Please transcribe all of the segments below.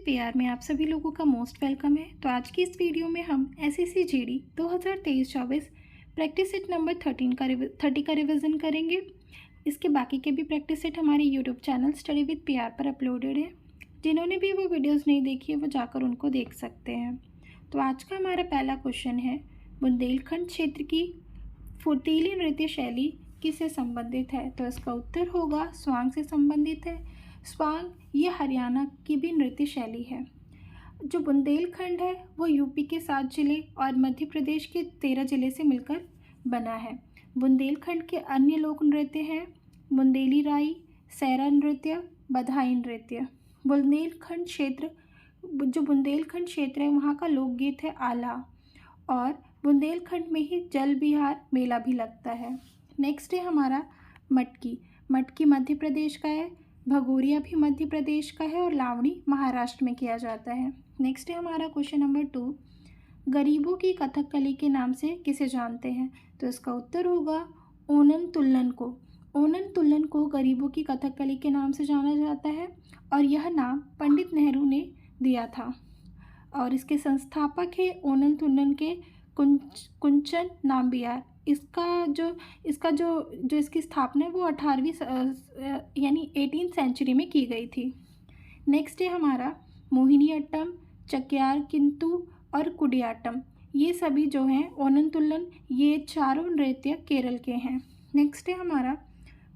PR में आप सभी लोगों का मोस्ट वेलकम है। तो आज की इस वीडियो में हम SSC GD 2023-24 practice set number 30 का रिवीजन करेंगे। इसके बाकी के भी प्रैक्टिस सेट हमारे YouTube channel study with PR पर अपलोडेड है। जिन्होंने भी वो वीडियोज़ नहीं देखी है वो जाकर उनको देख सकते हैं। तो आज का हमारा पहला क्वेश्चन है, बुंदेलखंड क्षेत्र की फुर्तीली नृत्य शैली किससे संबंधित है? तो इसका उत्तर होगा स्वांग से संबंधित है। स्वांग ये हरियाणा की भी नृत्य शैली है। जो बुंदेलखंड है वो यूपी के 7 जिले और मध्य प्रदेश के 13 जिले से मिलकर बना है। बुंदेलखंड के अन्य लोक नृत्य हैं बुंदेली राई, सैरा नृत्य, बधाई नृत्य। बुंदेलखंड क्षेत्र है वहाँ का लोकगीत है आला, और बुंदेलखंड में ही जल विहार मेला भी लगता है। नेक्स्ट है हमारा मटकी। मटकी मध्य प्रदेश का है, भगोरिया भी मध्य प्रदेश का है और लावणी महाराष्ट्र में किया जाता है। नेक्स्ट है हमारा क्वेश्चन नंबर 2, गरीबों की कथकली के नाम से किसे जानते हैं? तो इसका उत्तर होगा ओनन तुल्लन को। ओनन तुल्लन को गरीबों की कथकली के नाम से जाना जाता है और यह नाम पंडित नेहरू ने दिया था। और इसके संस्थापक है ओनन तुल्लन के कुंचन नाम्बियार। इसकी स्थापना है वो 18वीं यानी 18th सेंचुरी में की गई थी। नेक्स्ट है हमारा मोहिनीअट्टम, चक्यार किंतु और कुडियाट्टम। ये सभी जो हैं ओनन तुल्लन, ये चारों नृत्य केरल के हैं। नेक्स्ट है हमारा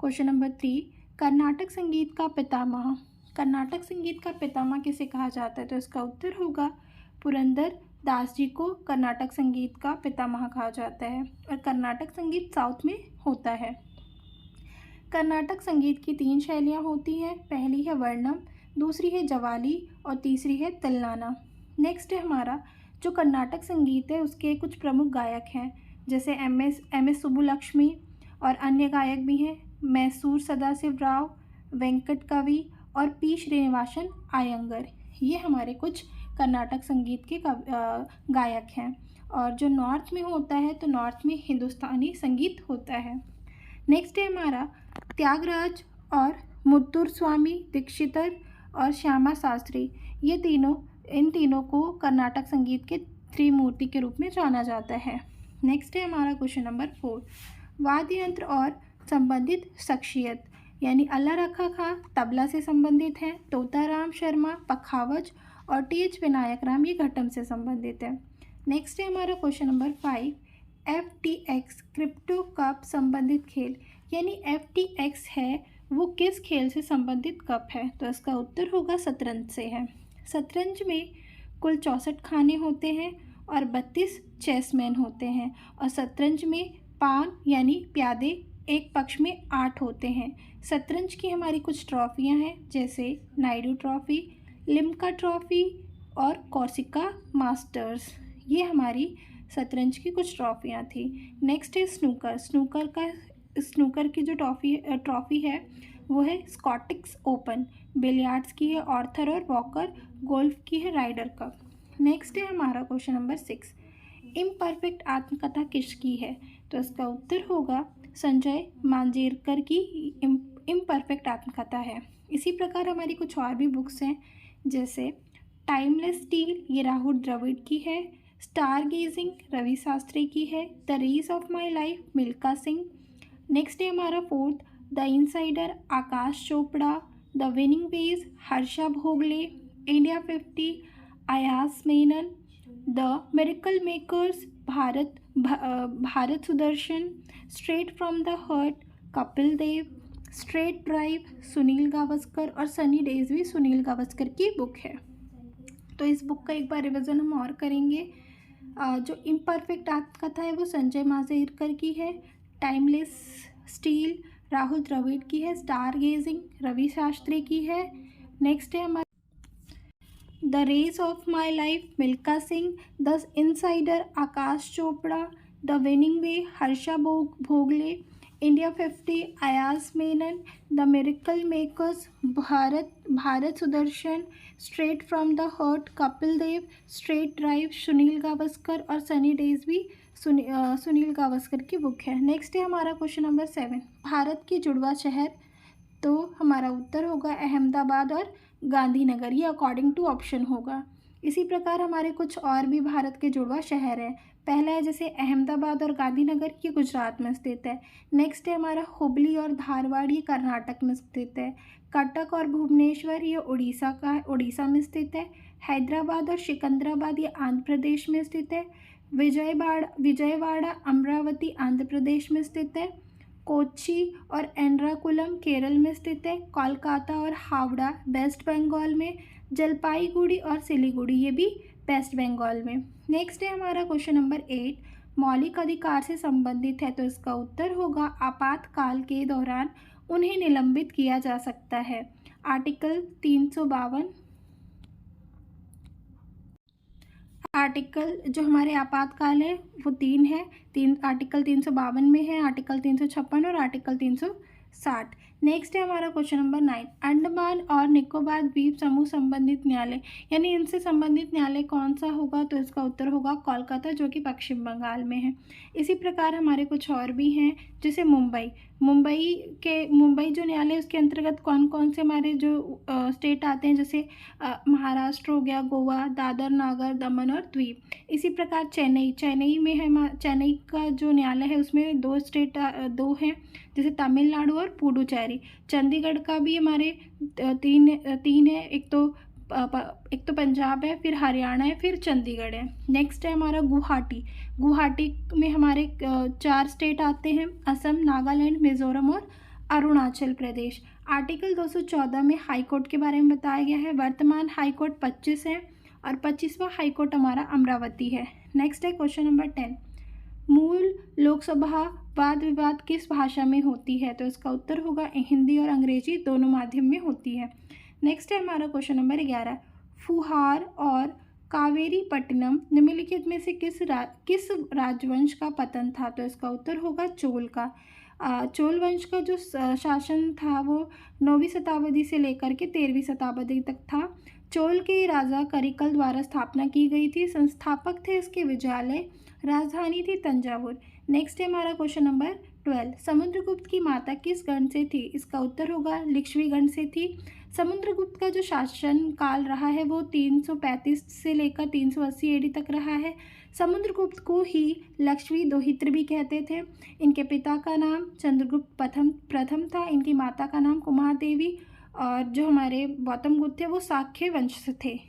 क्वेश्चन नंबर 3, कर्नाटक संगीत का पितामह। कर्नाटक संगीत का पितामह किसे कहा जाता है? तो इसका उत्तर होगा पुरंदर दास जी को कर्नाटक संगीत का पितामह कहा जाता है। और कर्नाटक संगीत साउथ में होता है। कर्नाटक संगीत की 3 शैलियाँ होती हैं। पहली है वर्णम, दूसरी है जवाली और तीसरी है तिल्लाना। नेक्स्ट है हमारा जो कर्नाटक संगीत है उसके कुछ प्रमुख गायक हैं, जैसे एम एस सुब्बुलक्ष्मी और अन्य गायक भी हैं, मैसूर सदाशिव राव, वेंकट कवि और पी श्रीनिवासन आयंगर। ये हमारे कुछ कर्नाटक संगीत के गायक हैं। और जो नॉर्थ में होता है तो नॉर्थ में हिंदुस्तानी संगीत होता है। नेक्स्ट है हमारा त्यागराज और मुत्तुर स्वामी दीक्षितर और श्यामा शास्त्री। इन तीनों को कर्नाटक संगीत के त्रिमूर्ति के रूप में जाना जाता है। नेक्स्ट है हमारा क्वेश्चन नंबर 4, वाद्य यंत्र और संबंधित शख्सियत। यानी अल्लाह रखा खां तबला से संबंधित हैं, तोताराम शर्मा पखावज और टी.एच. विनायक राम ये घटम से संबंधित है। नेक्स्ट है हमारा question number 5, FTX crypto cup संबंधित खेल। यानी FTX है वो किस खेल से संबंधित कप है? तो इसका उत्तर होगा शतरंज से है। शतरंज में कुल 64 खाने होते हैं और 32 चेसमैन होते हैं। और शतरंज में पान यानी प्यादे एक पक्ष में 8 होते हैं। शतरंज की हमारी कुछ ट्रॉफियाँ हैं, जैसे नायडू ट्रॉफी, लिम्का ट्रॉफी और कॉर्सिका मास्टर्स। ये हमारी शतरंज की कुछ ट्रॉफियाँ थी। नेक्स्ट है स्नूकर। स्नूकर की जो ट्रॉफी है वो है स्कॉटिश ओपन। बिलियर्ड्स की है ऑर्थर और वॉकर। गोल्फ की है राइडर कप। नेक्स्ट है हमारा क्वेश्चन नंबर 6, इम्परफेक्ट आत्मकथा किसकी है? तो इसका उत्तर होगा संजय मांजरेकर की इम्परफेक्ट आत्मकथा है। इसी प्रकार हमारी कुछ और भी बुक्स हैं, जैसे टाइमलेस स्टील ये राहुल द्रविड़ की है, स्टार गेजिंग रवि शास्त्री की है, the race of my life Milkha Singh. Next है हमारा 4th, the insider Akash Chopra, the winning ways Harsha Bhogle, India 50 Ayaz Menon, the miracle makers Bharat Sudarshan, straight from the heart Kapil Dev, straight drive Sunil Gavaskar और सनी डेज भी सुनील गावस्कर की बुक है। तो इस बुक का एक बार रिवीजन हम और करेंगे। जो इम्परफेक्ट आत्मकथा है वो संजय मांजरेकर की है, टाइमलेस स्टील राहुल द्रविड़ की है, स्टार गेजिंग रवि शास्त्री की है। नेक्स्ट है हमारा the race of my life Milkha Singh, the insider Akash Chopra, the winning way Harsha Bhogle, India 50 Ayaz Menon, the miracle makers Bharat Sudarshan, straight from the heart Kapil Dev, straight drive Sunil Gavaskar और सनी डेज भी सुनील गावस्कर की बुक है। नेक्स्ट है हमारा क्वेश्चन नंबर 7, भारत की जुड़वा शहर तो हमारा उत्तर होगा अहमदाबाद और गांधीनगर, ये अकॉर्डिंग टू ऑप्शन होगा। इसी प्रकार हमारे कुछ और भी भारत के जुड़वा शहर हैं। पहला है जैसे अहमदाबाद और गांधीनगर, ये गुजरात में स्थित है। नेक्स्ट है हमारा हुबली और धारवाड़, ये कर्नाटक में स्थित है। कटक और भुवनेश्वर, ये उड़ीसा में स्थित है। हैदराबाद और सिकंदराबाद, ये आंध्र प्रदेश में स्थित है। विजयवाड़ा अमरावती आंध्र प्रदेश में स्थित है। कोच्चि और एर्नाकुलम केरल में स्थित है। कोलकाता और हावड़ा वेस्ट बंगाल में। जलपाईगुड़ी और सिलीगुड़ी, ये भी वेस्ट बंगाल में। नेक्स्ट है हमारा क्वेश्चन नंबर 8, मौलिक अधिकार से संबंधित है, तो इसका उत्तर होगा आपातकाल के दौरान उन्हें निलंबित किया जा सकता है। आर्टिकल 352, आर्टिकल जो हमारे आपातकाल है वो तीन है। आर्टिकल 352 में है, आर्टिकल 356 और आर्टिकल 360। नेक्स्ट है हमारा क्वेश्चन नंबर 9, अंडमान और निकोबार द्वीप समूह संबंधित न्यायालय, यानी इनसे संबंधित न्यायालय कौन सा होगा, तो इसका उत्तर होगा कोलकाता, जो कि पश्चिम बंगाल में है। इसी प्रकार हमारे कुछ और भी हैं, जैसे मुंबई जो न्यायालय, उसके अंतर्गत कौन कौन से हमारे जो स्टेट आते हैं, जैसे महाराष्ट्र हो गया, गोवा, दादर नागर दमन और द्वीप। इसी प्रकार चेन्नई में है, चेन्नई का जो न्यायालय है उसमें दो हैं, जैसे तमिलनाडु और पुडुचेरी। चंडीगढ़ का भी हमारे तीन है, एक तो पंजाब है, फिर हरियाणा है, फिर चंडीगढ़ है। नेक्स्ट है हमारा गुवाहाटी में हमारे 4 स्टेट आते हैं, असम, नागालैंड, मिजोरम और अरुणाचल प्रदेश। आर्टिकल 214 में हाईकोर्ट के बारे में बताया गया है। वर्तमान हाईकोर्ट 25 है और 25वां हाईकोर्ट हमारा अमरावती है। नेक्स्ट है क्वेश्चन नंबर 10, मूल लोकसभा वाद विवाद किस भाषा में होती है, तो इसका उत्तर होगा हिंदी और अंग्रेजी दोनों माध्यम में होती है। नेक्स्ट है हमारा क्वेश्चन नंबर 11, फुहार और कावेरीपट्टनम निम्नलिखित में से किस राजवंश का पतन था, तो इसका उत्तर होगा चोल का। चोल वंश का जो शासन था वो 9वीं शताब्दी से लेकर के 13वीं शताब्दी तक था। चोल के राजा करिकल द्वारा स्थापना की गई थी। संस्थापक थे इसके विजयालय, राजधानी थी तंजावुर। नेक्स्ट है हमारा क्वेश्चन नंबर 12, समुद्रगुप्त की माता किस गण से थी, इसका उत्तर होगा लिच्छवी गण से थी। समुद्रगुप्त का जो शासन काल रहा है वो 335 से लेकर 380 एडी तक रहा है। समुद्रगुप्त को ही लक्ष्मी दोहित्र भी कहते थे। इनके पिता का नाम चंद्रगुप्त प्रथम था, इनकी माता का नाम कुमार देवी, और जो हमारे गौतम बुद्ध थे वो शाक्य वंश से थे।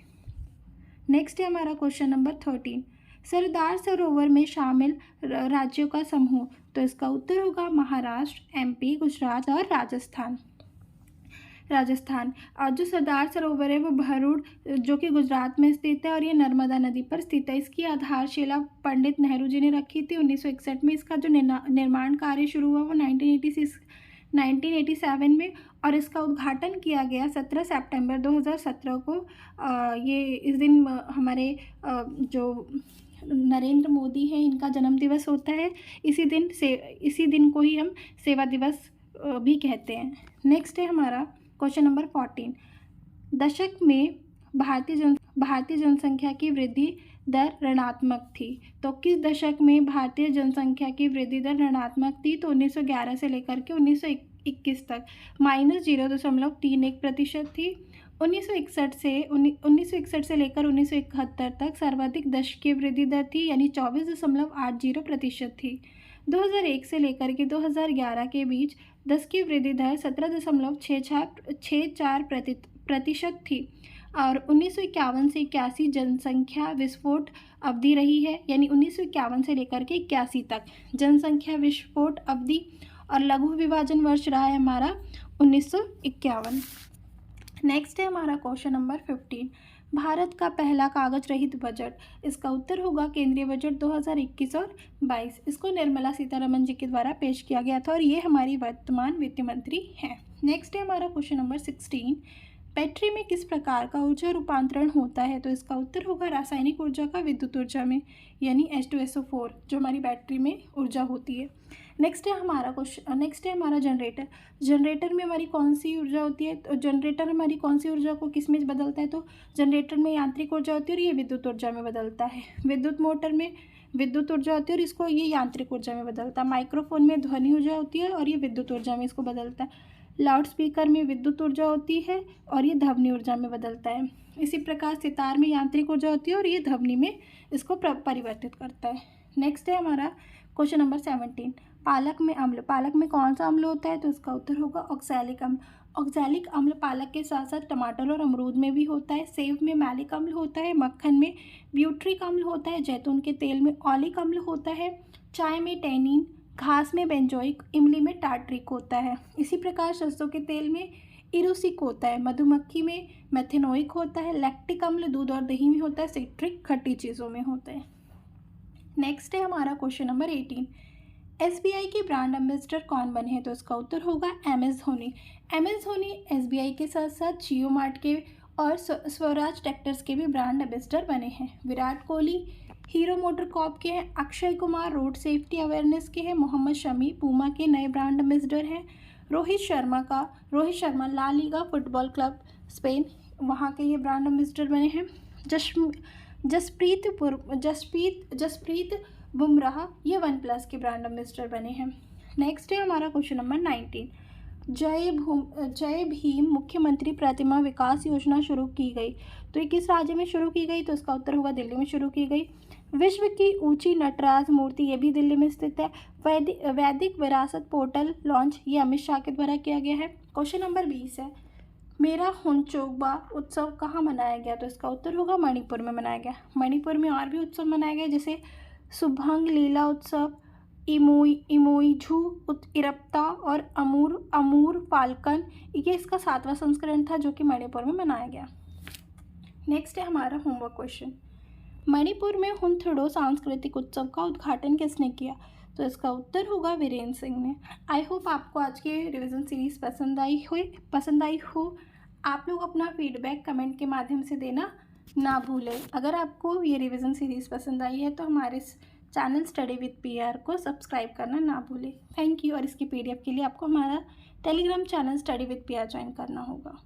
नेक्स्ट है हमारा क्वेश्चन नंबर 13, सरदार सरोवर में शामिल राज्यों का समूह, तो इसका उत्तर होगा महाराष्ट्र, एमपी, गुजरात और राजस्थान। और जो सरदार सरोवर है वो भरूड, जो कि गुजरात में स्थित है, और ये नर्मदा नदी पर स्थित है। इसकी आधारशिला पंडित नेहरू जी ने रखी थी 1961 में। इसका जो निर्माण कार्य शुरू हुआ वो 1987 में, और इसका उद्घाटन किया गया 17 सितंबर 2017 को। इस दिन हमारे जो नरेंद्र मोदी हैं, इनका जन्मदिवस होता है। इसी दिन को ही हम सेवा दिवस भी कहते हैं। नेक्स्ट है हमारा क्वेश्चन नंबर 14, दशक में भारतीय जनसंख्या की वृद्धि दर ऋणात्मक थी, तो किस दशक में भारतीय जनसंख्या की वृद्धि दर ऋणात्मक थी, तो 1911 से लेकर के 1921 तक -0.31% थी। 1961 से लेकर 1971 तक सर्वाधिक दशकीय वृद्धि दर थी, यानी 24.80% थी। 2001 से लेकर के 2011 के बीच दशकीय वृद्धि दर 17.64% थी। और 1951 से 81 जनसंख्या विस्फोट अवधि रही है, यानी 1951 से लेकर के 81 तक जनसंख्या विस्फोट अवधि, और लघु विभाजन वर्ष रहा है हमारा 1951। नेक्स्ट है हमारा क्वेश्चन नंबर 15, भारत का पहला कागज रहित बजट, इसका उत्तर होगा केंद्रीय बजट 2021 और 22। इसको निर्मला सीतारमण जी के द्वारा पेश किया गया था, और ये हमारी वर्तमान वित्त मंत्री हैं। नेक्स्ट है हमारा क्वेश्चन नंबर 16, बैटरी में किस प्रकार का ऊर्जा रूपांतरण होता है, तो इसका उत्तर होगा रासायनिक ऊर्जा का विद्युत ऊर्जा में, यानी H2SO4 जो हमारी बैटरी में ऊर्जा होती है। नेक्स्ट है हमारा जनरेटर में हमारी कौन सी ऊर्जा होती है, तो जनरेटर हमारी कौन सी ऊर्जा को किस में बदलता है, तो जनरेटर में यांत्रिक ऊर्जा होती है और ये विद्युत ऊर्जा में बदलता है। विद्युत मोटर में विद्युत ऊर्जा होती है और इसको ये यांत्रिक ऊर्जा में बदलता है। माइक्रोफोन में ध्वनि ऊर्जा होती है और ये विद्युत ऊर्जा में इसको बदलता है। लाउड स्पीकर में विद्युत ऊर्जा होती है और ये ध्वनि ऊर्जा में बदलता है। इसी प्रकार सितार में यांत्रिक ऊर्जा होती है और ये ध्वनि में इसको परिवर्तित करता है। नेक्स्ट है हमारा क्वेश्चन नंबर 17, पालक में अम्ल। पालक में कौन सा अम्ल होता है? तो इसका उत्तर होगा ऑक्सैलिक अम्ल। ऑक्सैलिक अम्ल पालक के साथ साथ टमाटर और अमरूद में भी होता है। सेब में मैलिक अम्ल होता है, मक्खन में ब्यूट्रिक अम्ल होता है, जैतून के तेल में ऑलिक अम्ल होता है, चाय में टैनिन, घास में बेंजोइक, इमली में टार्ट्रिक होता है। इसी प्रकार सरसों के तेल में इरोसिक होता है, मधुमक्खी में मेथेनोइक होता है, लैक्टिक अम्ल दूध और दही में होता है, सिट्रिक खट्टी चीज़ों में होता है। नेक्स्ट है हमारा क्वेश्चन नंबर 18, एसबीआई के ब्रांड एम्बेसडर कौन बने हैं? तो इसका उत्तर होगा MS Dhoni. MS Dhoni SBI के साथ साथ जियो मार्ट के और स्वराज ट्रैक्टर्स के भी ब्रांड एम्बेसडर बने हैं। Virat Kohli hero motor Corp के हैं, Akshay Kumar road safety awareness के हैं, मोहम्मद शमी पूमा के नए ब्रांड एम्बेसडर हैं, Rohit Sharma La Liga football club Spain वहाँ के ये ब्रांड एम्बेसडर बने हैं। जसप्रीत बुमराह ये वन प्लस के ब्रांड एम्बेसडर बने हैं। नेक्स्ट है हमारा क्वेश्चन नंबर 19, जय भीम मुख्यमंत्री प्रतिमा विकास योजना शुरू की गई। तो ये किस राज्य में शुरू की गई? तो इसका उत्तर होगा दिल्ली में शुरू की गई। विश्व की ऊंची नटराज मूर्ति ये भी दिल्ली में स्थित है। वैदिक विरासत पोर्टल लॉन्च ये अमित शाह के द्वारा किया गया है। क्वेश्चन नंबर 20 है, मेरा होंचोगबा उत्सव कहाँ मनाया गया? तो इसका उत्तर होगा मणिपुर में मनाया गया। मणिपुर में और भी उत्सव मनाए गए जैसे सुभंग लीला उत्सव, इमोइझू इरप्ता और अमूर फाल्कन, ये इसका 7वां संस्करण था जो कि मणिपुर में मनाया गया। नेक्स्ट है हमारा होमवर्क क्वेश्चन, मणिपुर में हुनथुडो सांस्कृतिक उत्सव का उद्घाटन किसने किया? तो इसका उत्तर होगा वीरेंद्र सिंह ने। आई होप आपको आज की रिवीजन सीरीज़ पसंद आई हो। आप लोग अपना फीडबैक कमेंट के माध्यम से देना ना भूलें। अगर आपको ये रिवीजन सीरीज़ पसंद आई है तो हमारे चैनल स्टडी विद पीआर को सब्सक्राइब करना ना भूलें। Thank you. और इसकी पीडीएफ के लिए आपको हमारा Telegram channel study with PR join करना होगा।